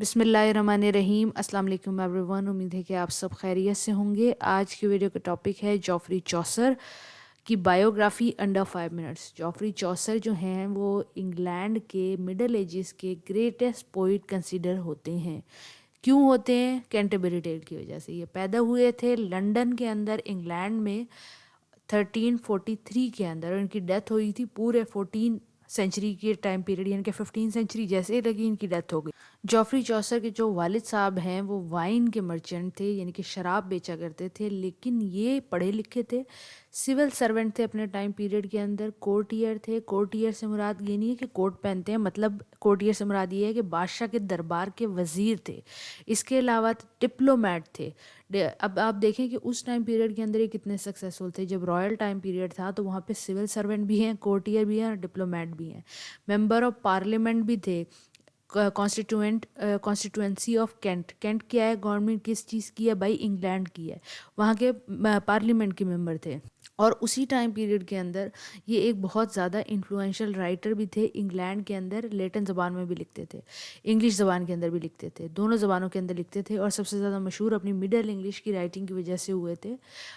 بسم اللہ الرحمن الرحیم۔ السلام علیکم ایوری ون، امید ہے کہ آپ سب خیریت سے ہوں گے۔ آج کی ویڈیو کا ٹاپک ہے جوفری چوسر کی بایوگرافی انڈر 5 منٹس۔ جوفری چوسر جو ہیں وہ انگلینڈ کے مڈل ایجز کے گریٹسٹ پوئٹ کنسیڈر ہوتے ہیں۔ کیوں ہوتے ہیں؟ کینٹربری ٹیل کی وجہ سے۔ یہ پیدا ہوئے تھے لنڈن کے اندر، انگلینڈ میں 1343 کے اندر، اور ان کی ڈیتھ ہوئی تھی پورے 14 سینچری کے ٹائم پیریڈ، یعنی کہ 15 سینچری جیسے ہی لگی ان کی ڈیتھ ہو گئی۔ جوفری چوسر کے جو والد صاحب ہیں وہ وائن کے مرچنٹ تھے، یعنی کہ شراب بیچا کرتے تھے، لیکن یہ پڑھے لکھے تھے، سول سرونٹ تھے اپنے ٹائم پیریڈ کے اندر، کورٹیئر تھے۔ کورٹیئر سے مراد یہ نہیں ہے کہ کوٹ پہنتے ہیں، مطلب کورٹیئر سے مراد یہ ہے کہ بادشاہ کے دربار کے وزیر تھے۔ اس کے علاوہ ڈپلومیٹ تھے۔ اب آپ دیکھیں کہ اس ٹائم پیریڈ کے اندر یہ کتنے سکسیسفل تھے۔ جب رائل ٹائم پیریڈ تھا تو وہاں پہ سول سرونٹ بھی ہیں، کورٹیئر بھی ہیں اور ڈپلومیٹ بھی ہیں۔ ممبر آف پارلیمنٹ بھی تھے۔ کانسٹیٹوئنسی آف کینٹ، کینٹ کیا ہے؟ گورنمنٹ کس چیز کی ہے بھائی؟ انگلینڈ کی ہے۔ وہاں کے پارلیمنٹ کے ممبر تھے، اور اسی ٹائم پیریڈ کے اندر یہ ایک بہت زیادہ انفلوئنشل رائٹر بھی تھے۔ انگلینڈ کے اندر لیٹن زبان میں بھی لکھتے تھے، انگلش زبان کے اندر بھی لکھتے تھے، دونوں زبانوں کے اندر لکھتے تھے، اور سب سے زیادہ مشہور اپنی مڈل انگلش کی رائٹنگ کی وجہ سے ہوئے تھے،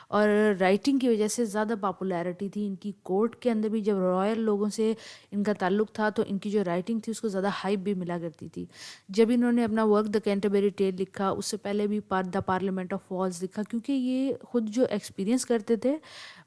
اور رائٹنگ کی وجہ سے زیادہ پاپولیرٹی تھی ان کی۔ کورٹ کے اندر بھی جب رائل لوگوں سے ان کا تعلق تھا تو ان کی جو رائٹنگ تھی اس کو زیادہ ہائپ بھی ملا کرتی تھی۔ جب انہوں نے اپنا ورک دا کینٹربری ٹیل لکھا، اس سے پہلے بھی دا پارلیمنٹ آف فالز لکھا، کیونکہ یہ خود جو ایکسپیرینس کرتے تھے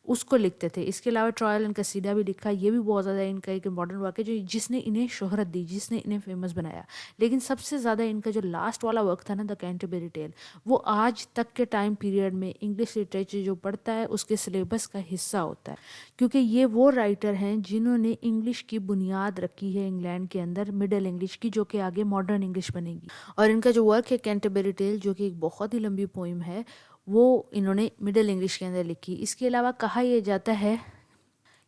اس کو لکھتے تھے۔ اس کے علاوہ ٹرائل اینڈ قصیدہ بھی لکھا، یہ بھی بہت زیادہ ان کا ایک امپورٹنٹ واقعہ جس نے انہیں شہرت دی، جس نے انہیں فیمس بنایا۔ لیکن سب سے زیادہ ان کا جو لاسٹ والا ورک تھا نا، دا کینٹربری ٹیل، وہ آج تک کے ٹائم پیریڈ میں انگلش لٹریچر جو پڑھتا ہے اس کے سلیبس کا حصہ ہوتا ہے، کیونکہ یہ وہ رائٹر ہیں جنہوں نے انگلش کی بنیاد رکھی ہے انگلینڈ کے اندر، مڈل انگلش کی، جو کہ آگے ماڈرن انگلش بنے گی۔ اور ان کا جو ورک ہے کینٹربری ٹیل، جو کہ ایک بہت ہی لمبی پوئم ہے، وہ انہوں نے مڈل انگلش کے اندر لکھی۔ اس کے علاوہ کہا یہ جاتا ہے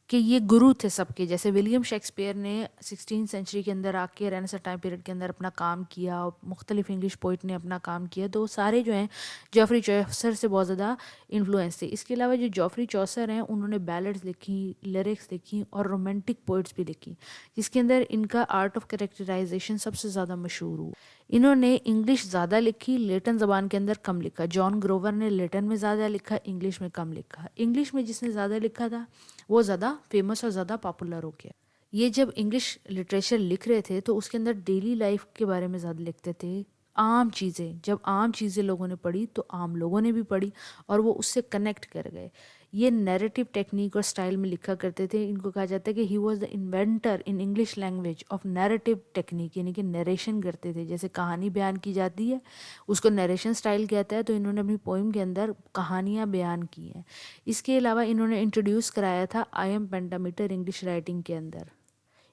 کہ یہ گرو تھے سب کے، جیسے ولیم شیکسپیئر نے 16 سینچری کے اندر آ کے رینیسانس ٹائم پیریڈ کے اندر اپنا کام کیا، اور مختلف انگلش پوئٹ نے اپنا کام کیا، تو وہ سارے جو ہیں جوفری چوسر سے بہت زیادہ انفلوئنس تھے۔ اس کے علاوہ جو جوفری چوسر ہیں انہوں نے بیلڈز لکھی، لیرکس لکھی، اور رومانٹک پوئٹس بھی لکھی، جس کے اندر ان کا آرٹ آف کریکٹرائزیشن سب سے زیادہ مشہور ہوا۔ انہوں نے انگلش زیادہ لکھی، لیٹن زبان کے اندر کم لکھا۔ جان گروور نے لیٹن میں زیادہ لکھا، انگلش میں کم لکھا۔ انگلش میں جس نے زیادہ لکھا تھا وہ زیادہ فیمس اور زیادہ پاپولر ہو گیا۔ یہ جب انگلش لٹریچر لکھ رہے تھے تو اس کے اندر ڈیلی لائف کے بارے میں زیادہ لکھتے تھے، عام چیزیں۔ جب عام چیزیں لوگوں نے پڑھی تو عام لوگوں نے بھی پڑھی، اور وہ اس سے کنیکٹ کر گئے۔ یہ نیریٹو ٹیکنیک اور سٹائل میں لکھا کرتے تھے۔ ان کو کہا جاتا ہے کہ he was the inventor in English language of narrative technique, یعنی کہ نیریشن کرتے تھے، جیسے کہانی بیان کی جاتی ہے اس کو نیریشن سٹائل کہتا ہے، تو انہوں نے اپنی پوئم کے اندر کہانیاں بیان کی ہیں۔ اس کے علاوہ انہوں نے انٹروڈیوس کرایا تھا آئی ایم پینٹامیٹر انگلش رائٹنگ کے اندر۔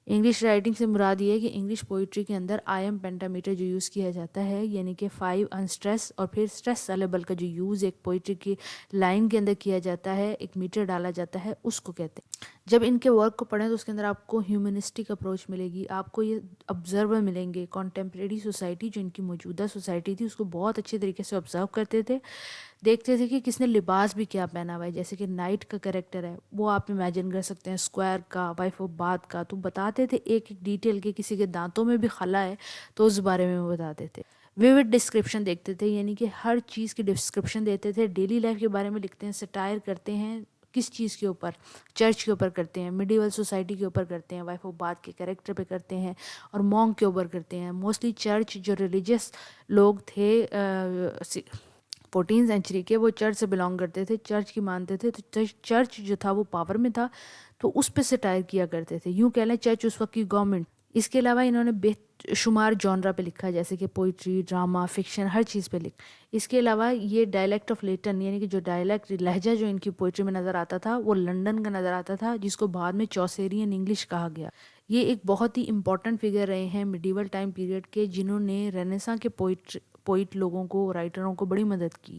انگلش رائٹنگ سے مراد یہ ہے کہ انگلش پوئٹری کے اندر آئی ایم پینٹامیٹر جو یوز کیا جاتا ہے، یعنی کہ 5 انسٹریس اور پھر اسٹریس سیلیبل کا جو یوز ایک پوئٹری کی لائن کے اندر کیا جاتا ہے، ایک میٹر ڈالا جاتا ہے، اس کو کہتے ہیں۔ جب ان کے ورک کو پڑھیں تو اس کے اندر آپ کو ہیومنسٹک اپروچ ملے گی، آپ کو یہ آبزرور ملیں گے، کانٹمپریری سوسائٹی جو ان کی موجودہ سوسائٹی تھی اس کو بہت اچھے طریقے سے آبزرو کرتے تھے، دیکھتے تھے کہ کس نے لباس بھی کیا پہنا ہوا ہے۔ جیسے کہ نائٹ کا کریکٹر ہے، وہ آپ امیجن کر سکتے ہیں اسکوائر کا، وائف آف باتھ کا، تو بتاتے تھے ایک ایک ڈیٹیل کے، کسی کے دانتوں میں بھی خلا ہے تو اس بارے میں وہ بتاتے تھے۔ ویوڈ ڈسکرپشن دیکھتے تھے، یعنی کہ ہر چیز کی ڈسکرپشن دیتے تھے، ڈیلی لائف کے بارے میں لکھتے ہیں، سٹائر کرتے ہیں، کس چیز کے اوپر؟ چرچ کے اوپر کرتے ہیں، میڈیول سوسائٹی کے اوپر کرتے ہیں، وائف آف باتھ کے کریکٹر پہ کرتے ہیں، اور مونک کے اوپر کرتے ہیں۔ موسٹلی چرچ جو ریلیجیس لوگ تھے 14 سینچری کے، وہ چرچ سے بلانگ کرتے تھے، چرچ کی مانتے تھے، تو چرچ جو تھا وہ پاور میں تھا تو اس پہ سٹائر کیا کرتے تھے، یوں کہہ لیں چرچ اس وقت کی گورنمنٹ۔ اس کے علاوہ انہوں نے بے شمار جانرا پہ لکھا، جیسے کہ پوئٹری، ڈرامہ، فکشن، ہر چیز پہ لکھا۔ اس کے علاوہ یہ ڈائلیکٹ آف لیٹن، یعنی کہ جو ڈائلیکٹ لہجہ جو ان کی پوئٹری میں نظر آتا تھا وہ لنڈن کا نظر آتا تھا، جس کو بعد میں چوسیرین انگلش کہا گیا۔ یہ ایک بہت ہی امپورٹنٹ فگر رہے ہیں میڈیول ٹائم پیریڈ کے، جنہوں نے رینیساں کے پوئٹ لوگوں کو، رائٹروں کو بڑی مدد کی۔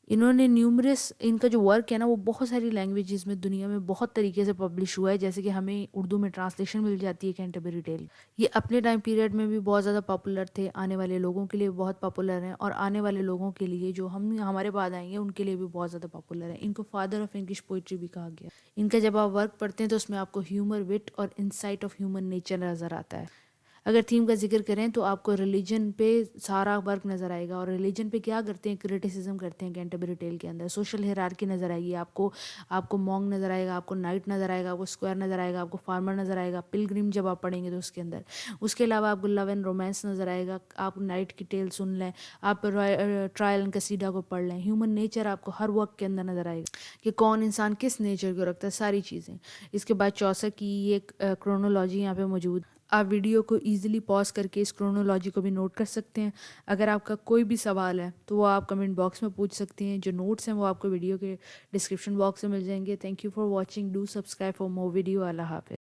انہوں نے نیومرس، ان کا جو ورک ہے نا وہ بہت ساری لینگویجز میں دنیا میں بہت طریقے سے پبلش ہوا ہے، جیسے کہ ہمیں اردو میں ٹرانسلیشن مل جاتی ہے کینٹربری ٹیل۔ یہ اپنے ٹائم پیریڈ میں بھی بہت زیادہ پاپولر تھے، آنے والے لوگوں کے لیے بہت پاپولر ہیں، اور آنے والے لوگوں کے لیے جو ہمارے بعد آئیں گے ان کے لیے بھی بہت زیادہ پاپولر ہیں۔ ان کو فادر آف انگلش پوئٹری بھی کہا گیا۔ ان کا جب آپ ورک پڑھتے ہیں تو اس میں آپ کو ہیومر، وٹ اور انسائٹ آف ہیومن نیچر نظر آتا ہے۔ اگر تھیم کا ذکر کریں تو آپ کو ریلیجن پہ سارا ورک نظر آئے گا، اور ریلیجن پہ کیا کرتے ہیں، کرٹیسزم کرتے ہیں کینٹربری ٹیل کے اندر. سوشل ہیرارکی نظر آئے گی آپ کو مونگ نظر آئے گا، آپ کو نائٹ نظر آئے گا، آپ کو اسکوائر نظر آئے گا، آپ کو فارمر نظر آئے گا، پلگرم جب آپ پڑھیں گے تو اس کے اندر. اس کے علاوہ آپ کو لو اینڈ رومانس نظر آئے گا، آپ نائٹ کی ٹیل سن لیں، آپ ٹرائل اینڈ کسیڈا کو پڑھ لیں. ہیومن نیچر آپ کو ہر وقت کے اندر نظر آئے گا کہ کون انسان کس نیچر کو رکھتا ہے، ساری چیزیں. اس کے بعد چوسا کی یہ کرونولوجی یہاں پہ موجود. آپ ویڈیو کو ایزیلی پاز کر کے اس کرونولوجی کو بھی نوٹ کر سکتے ہیں. اگر آپ کا کوئی بھی سوال ہے تو وہ آپ کمنٹ باکس میں پوچھ سکتے ہیں. جو نوٹس ہیں وہ آپ کو ویڈیو کے ڈسکرپشن باکس میں مل جائیں گے. Thank you for watching. Do subscribe for more video. اللہ حافظ.